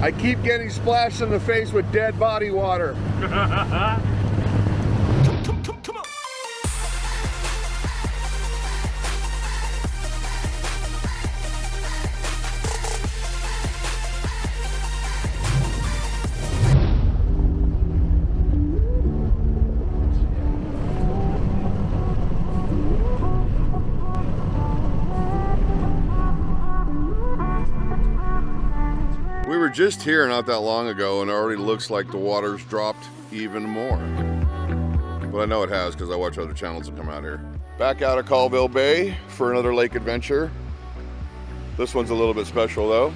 I keep getting splashed in the face with dead body water. Come on. We were just here not that long ago and it already looks like the water's dropped even more. But I know it has because I watch other channels that come out here. Back out of Colville Bay for another lake adventure. This one's a little bit special though.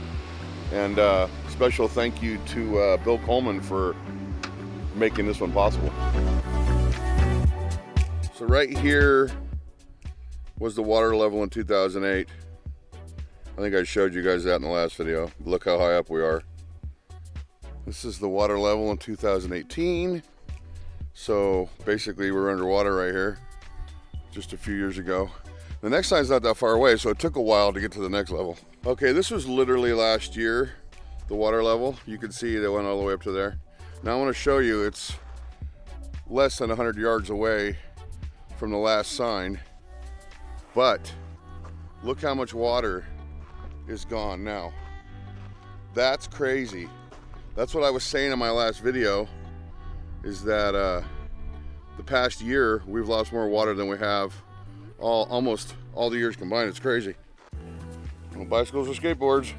And special thank you to Bill Coleman for making this one possible. So right here was the water level in 2008. I think I showed you guys that in the last video. Look how high up we are. This is the water level in 2018. So basically we're underwater right here just a few years ago. The next sign's not that far away, so it took a while to get to the next level. Okay, this was literally last year, the water level. You can see it went all the way up to there. Now I want to show you it's less than 100 yards away from the last sign, but look how much water is gone now. That's crazy. That's what I was saying in my last video, is that the past year we've lost more water than we have almost all the years combined. It's crazy. No bicycles or skateboards.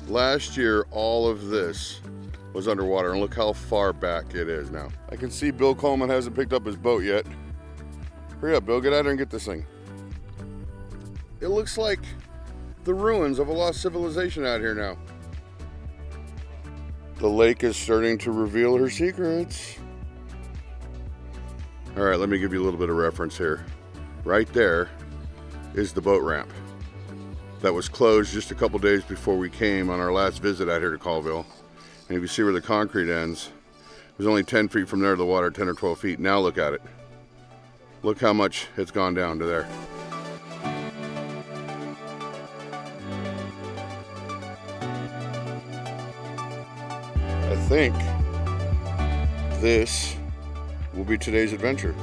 Last year all of this was underwater, and look how far back it is now. I can see Bill Coleman hasn't picked up his boat yet. Hurry up, Bill, get out there and get this thing. It looks like the ruins of a lost civilization out here now. The lake is starting to reveal her secrets. All right, let me give you a little bit of reference here. Right there is the boat ramp that was closed just a couple days before we came on our last visit out here to Colville. And if you see where the concrete ends, it was only 10 feet from there to the water, 10 or 12 feet. Now look at it. Look how much it's gone down to there. I think this will be today's adventure.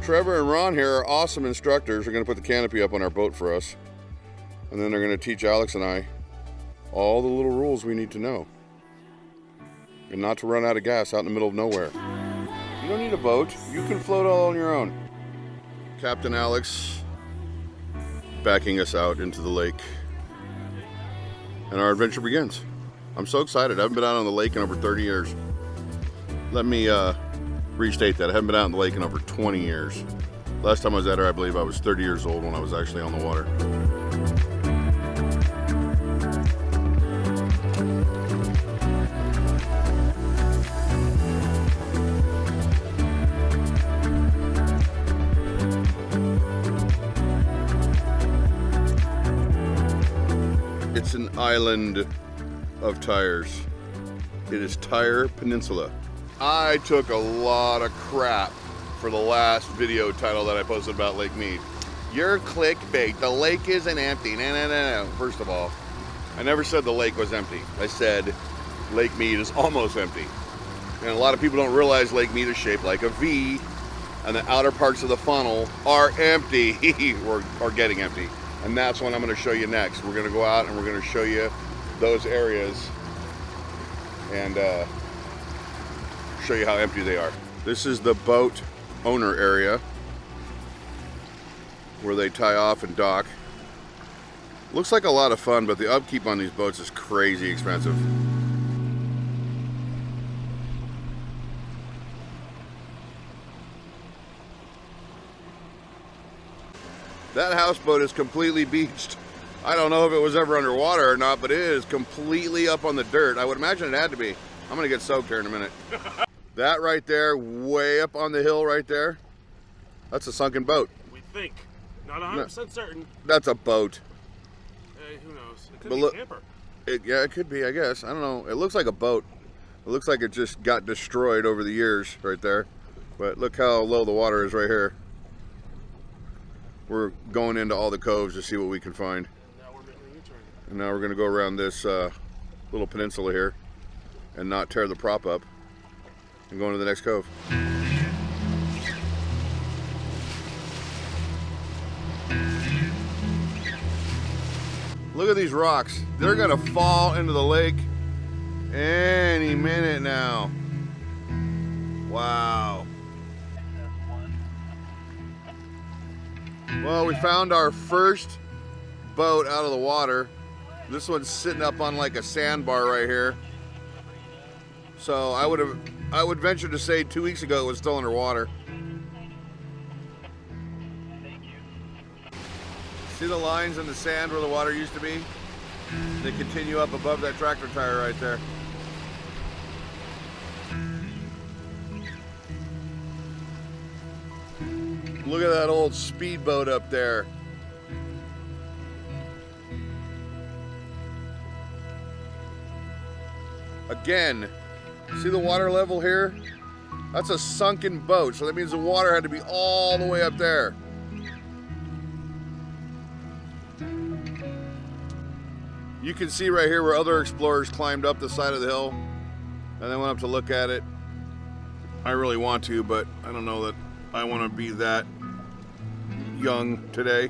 Trevor and Ron here are awesome instructors. They're going to put the canopy up on our boat for us. And then they're going to teach Alex and I all the little rules we need to know. And not to run out of gas out in the middle of nowhere. You don't need a boat. You can float all on your own. Captain Alex backing us out into the lake. And our adventure begins. I'm so excited. I haven't been out on the lake in over 30 years. Let me restate that. I haven't been out on the lake in over 20 years. Last time I was at her, I believe I was 30 years old when I was actually on the water. It's an island of tires. It is Tire Peninsula. I took a lot of crap for the last video title that I posted about Lake Mead. You're clickbait. The lake isn't empty. No. First of all, I never said the lake was empty. I said Lake Mead is almost empty. And a lot of people don't realize Lake Mead is shaped like a V, and the outer parts of the funnel are empty or getting empty. And that's what I'm going to show you next. We're going to go out and we're going to show you those areas and show you how empty they are. This is the boat owner area where they tie off and dock. Looks like a lot of fun, but the upkeep on these boats is crazy expensive. That houseboat is completely beached. I don't know if it was ever underwater or not, but it is completely up on the dirt. I would imagine it had to be. I'm gonna get soaked here in a minute. That right there, way up on the hill right there, that's a sunken boat. We think. Not 100% certain. That's a boat. Hey, who knows? It could be a camper. Yeah, it could be, I guess. I don't know. It looks like a boat. It looks like it just got destroyed over the years right there. But look how low the water is right here. We're going into all the coves to see what we can find. Now we're making a And now we're gonna go around this little peninsula here and not tear the prop up and go into the next cove. Look at these rocks. They're gonna fall into the lake any minute now. Wow. Well, we found our first boat out of the water. This one's sitting up on like a sandbar right here. So I would venture to say 2 weeks ago it was still underwater. See the lines in the sand where the water used to be? They continue up above that tractor tire right there. Look at that old speedboat up there. Again, see the water level here? That's a sunken boat, so that means the water had to be all the way up there. You can see right here where other explorers climbed up the side of the hill and then went up to look at it. I really want to, but I don't know that I want to be that young today.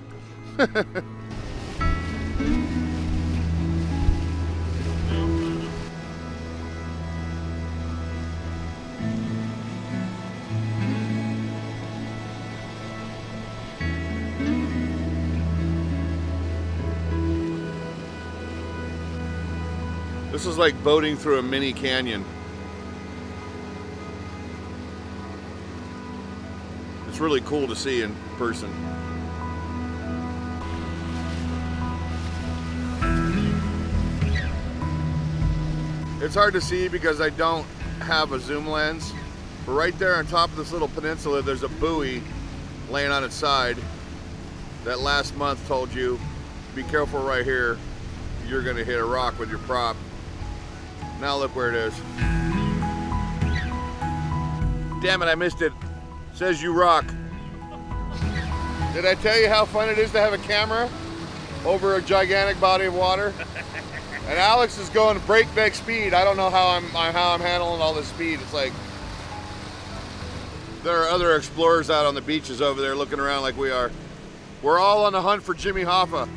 This is like boating through a mini canyon. It's really cool to see in person. It's hard to see because I don't have a zoom lens, but right there on top of this little peninsula there's a buoy laying on its side that last month told you, be careful right here, you're gonna hit a rock with your prop. Now look where it is. Damn it, I missed it. Says you rock. Did I tell you how fun it is to have a camera over a gigantic body of water? And Alex is going breakneck speed. I don't know how I'm handling all this speed. It's like there are other explorers out on the beaches over there looking around like we are. We're all on the hunt for Jimmy Hoffa.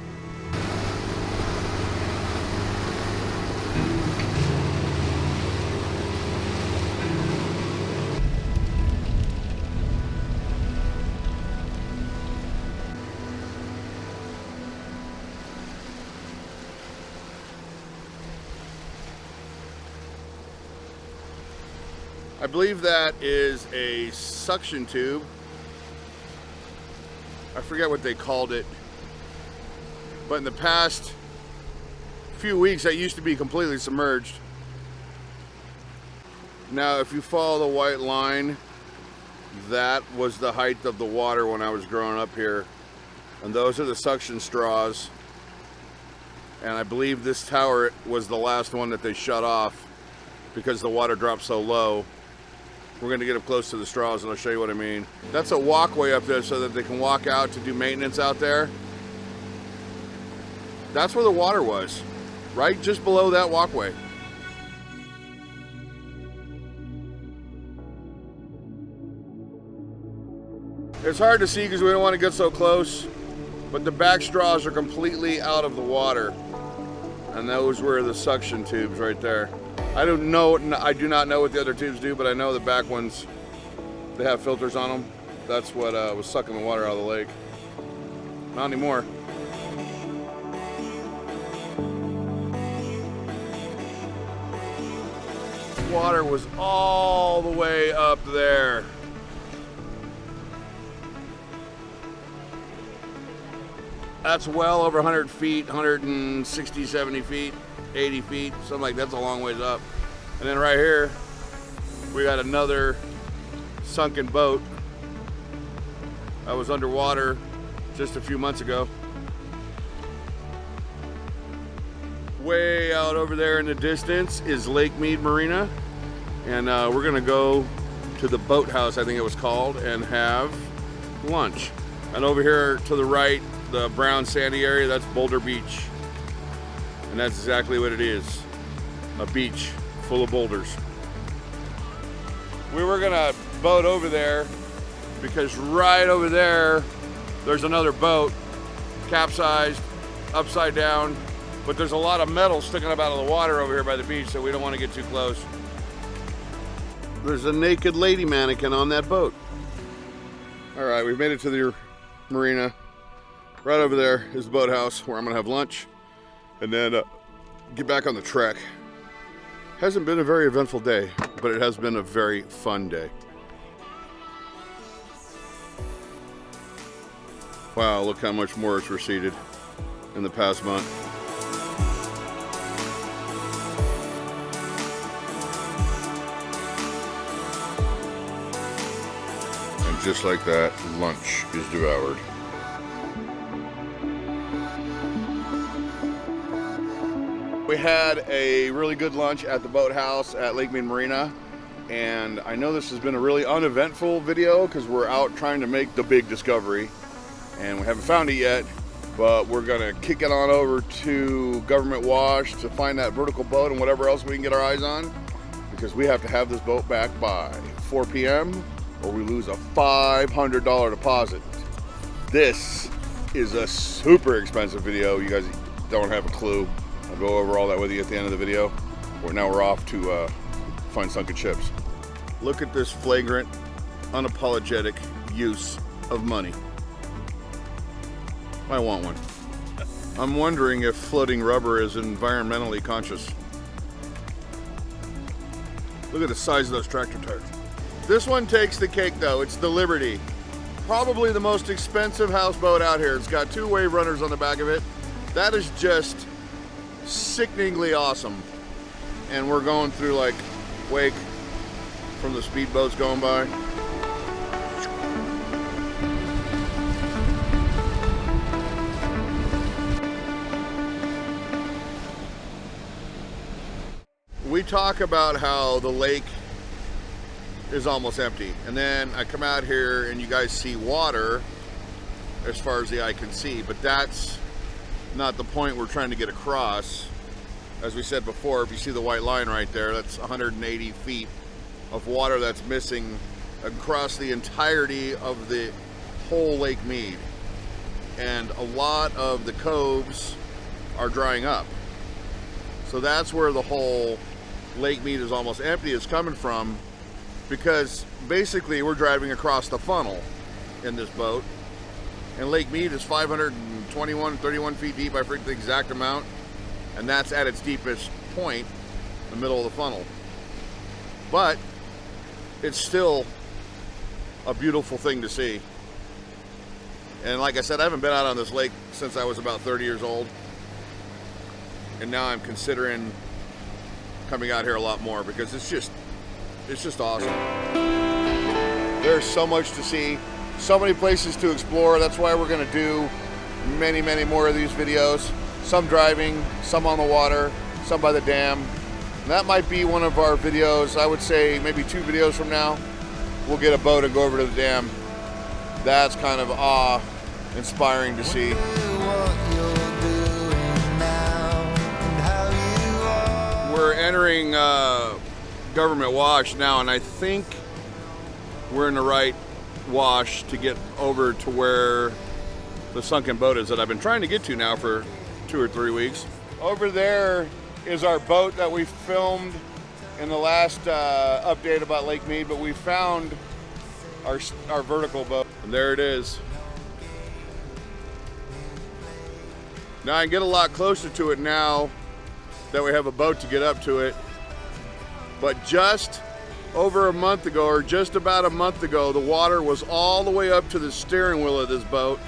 I believe that is a suction tube. I forget what they called it. But in the past few weeks, that used to be completely submerged. Now, if you follow the white line, that was the height of the water when I was growing up here. And those are the suction straws. And I believe this tower was the last one that they shut off because the water dropped so low. We're gonna get up close to the straws and I'll show you what I mean. That's a walkway up there so that they can walk out to do maintenance out there. That's where the water was, right just below that walkway. It's hard to see because we don't want to get so close, but the back straws are completely out of the water. And those were the suction tubes right there. I do not know what the other tubes do, but I know the back ones, they have filters on them. That's what was sucking the water out of the lake. Not anymore. Water was all the way up there. That's well over 100 feet, 160, 70 feet. 80 feet, something like that's a long ways up. And then right here, we got another sunken boat. I was underwater just a few months ago. Way out over there in the distance is Lake Mead Marina. And we're gonna go to the boathouse, I think it was called, and have lunch. And over here to the right, the brown sandy area, that's Boulder Beach. And that's exactly what it is. A beach full of boulders. We were gonna boat over there because right over there, there's another boat, capsized, upside down, but there's a lot of metal sticking up out of the water over here by the beach, so we don't want to get too close. There's a naked lady mannequin on that boat. All right, we've made it to the marina. Right over there is the boathouse where I'm gonna have lunch and then get back on the trek. Hasn't been a very eventful day, but it has been a very fun day. Wow, look how much more it's receded in the past month. And just like that, lunch is devoured. We had a really good lunch at the boathouse at Lake Mead Marina, and I know this has been a really uneventful video because we're out trying to make the big discovery and we haven't found it yet, but we're gonna kick it on over to Government Wash to find that vertical boat and whatever else we can get our eyes on, because we have to have this boat back by 4 p.m. or we lose a $500 deposit. This is a super expensive video. You guys don't have a clue. I'll go over all that with you at the end of the video. Now we're off to find sunken ships. Look at this flagrant, unapologetic use of money. I want one. I'm wondering if floating rubber is environmentally conscious. Look at the size of those tractor tires. This one takes the cake though. It's the Liberty. Probably the most expensive houseboat out here. It's got 2 wave runners on the back of it. That is just sickeningly awesome. And we're going through like wake from the speedboats going by. We talk about how the lake is almost empty, and then I come out here and you guys see water as far as the eye can see, but that's not the point we're trying to get across. As we said before, if you see the white line right there, that's 180 feet of water that's missing across the entirety of the whole Lake Mead, and a lot of the coves are drying up. So that's where the whole Lake Mead is almost empty is coming from, because basically we're driving across the funnel in this boat, and Lake Mead is 31 feet deep. I forget the exact amount, and that's at its deepest point, the middle of the funnel. But it's still a beautiful thing to see. And like I said, I haven't been out on this lake since I was about 30 years old, and now I'm considering coming out here a lot more because it's just awesome. There's so much to see, so many places to explore. That's why we're going to do many more of these videos. Some driving, some on the water, some by the dam. And that might be one of our videos. I would say maybe 2 videos from now, we'll get a boat and go over to the dam. That's kind of awe-inspiring to see. We're entering Government Wash now, and I think we're in the right wash to get over to where the sunken boat is that I've been trying to get to now for 2 or 3 weeks. Over there is our boat that we filmed in the last update about Lake Mead, but we found our vertical boat, and there it is. Now I can get a lot closer to it now that we have a boat to get up to it, but just over a month ago, or just about a month ago, the water was all the way up to the steering wheel of this boat,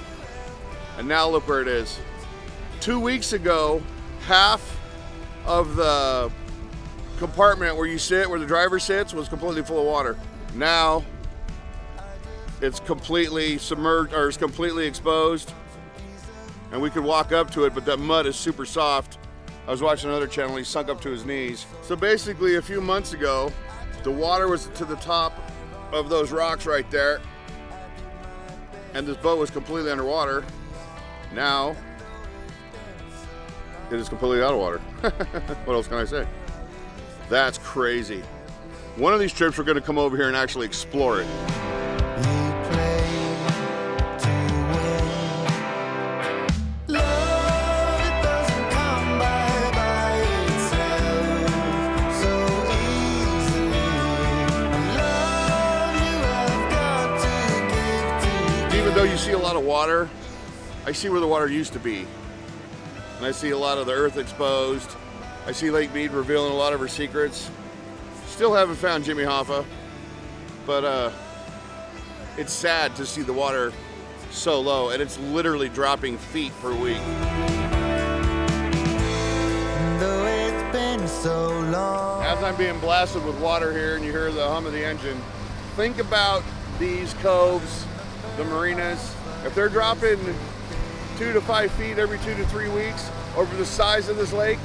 and now look where it is. 2 weeks ago, half of the compartment where you sit, where the driver sits, was completely full of water. Now it's completely submerged, or it's completely exposed, and we could walk up to it, but that mud is super soft. I was watching another channel, he sunk up to his knees. So basically a few months ago, the water was to the top of those rocks right there, and this boat was completely underwater. Now, it is completely out of water. What else can I say? That's crazy. One of these trips we're going to come over here and actually explore it. Even though you see a lot of water, I see where the water used to be. And I see a lot of the earth exposed. I see Lake Mead revealing a lot of her secrets. Still haven't found Jimmy Hoffa, but it's sad to see the water so low, and it's literally dropping feet per week. Though it's been so long. As I'm being blasted with water here and you hear the hum of the engine, think about these coves, the marinas. If they're dropping 2 to 5 feet every 2 to 3 weeks over the size of this lake,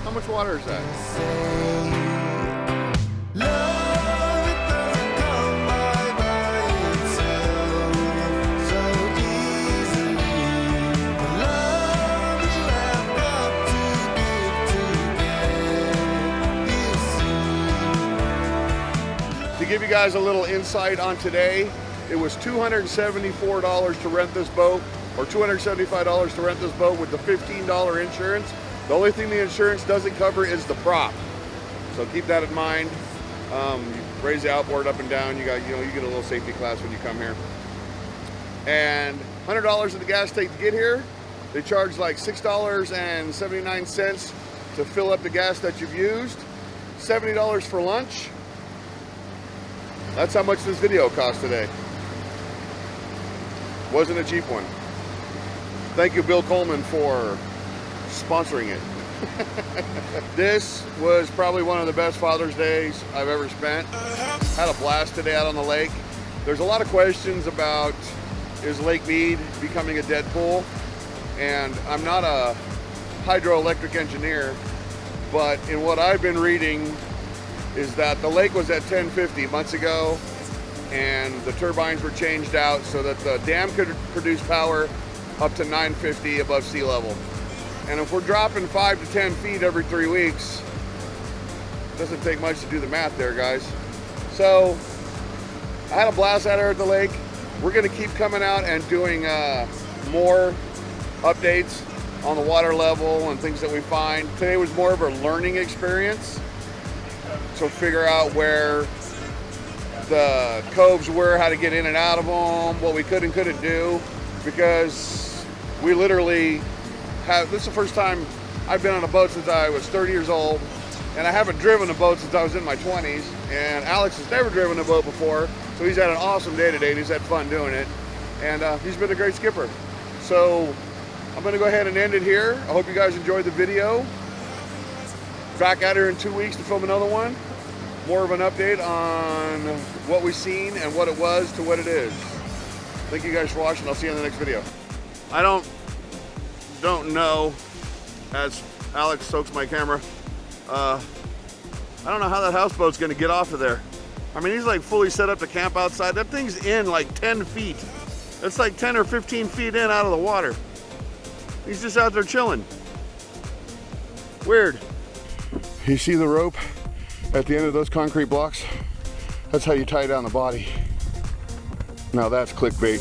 how much water is that? To give you guys a little insight on today, it was $274 to rent this boat, or $275 to rent this boat with the $15 insurance. The only thing the insurance doesn't cover is the prop. So keep that in mind. You raise the outboard up and down. You get a little safety class when you come here. And $100 at the gas tank to get here. They charge like $6.79 to fill up the gas that you've used. $70 for lunch. That's how much this video cost today. Wasn't a cheap one. Thank you, Bill Coleman, for sponsoring it. This was probably one of the best Father's Days I've ever spent. Had a blast today out on the lake. There's a lot of questions about, is Lake Mead becoming a dead pool? And I'm not a hydroelectric engineer, but in what I've been reading is that the lake was at 1050 months ago, and the turbines were changed out so that the dam could produce power up to 950 above sea level. And if we're dropping 5 to 10 feet every 3 weeks, it doesn't take much to do the math there, guys. So I had a blast out here at the lake. We're gonna keep coming out and doing more updates on the water level and things that we find. Today was more of a learning experience. So figure out where the coves were, how to get in and out of them, what we could and couldn't do, because we literally have, this is the first time I've been on a boat since I was 30 years old, and I haven't driven a boat since I was in my 20s, and Alex has never driven a boat before, so he's had an awesome day today, and he's had fun doing it, and he's been a great skipper. So I'm gonna go ahead and end it here. I hope you guys enjoyed the video. Back out here in 2 weeks to film another one. More of an update on what we've seen and what it was to what it is. Thank you guys for watching. I'll see you in the next video. I don't know, as Alex soaks my camera, I don't know how that houseboat's gonna get off of there. I mean, he's like fully set up to camp outside. That thing's in like 10 feet. It's like 10 or 15 feet in out of the water. He's just out there chilling. Weird. You see the rope at the end of those concrete blocks? That's how you tie down the body. Now that's clickbait.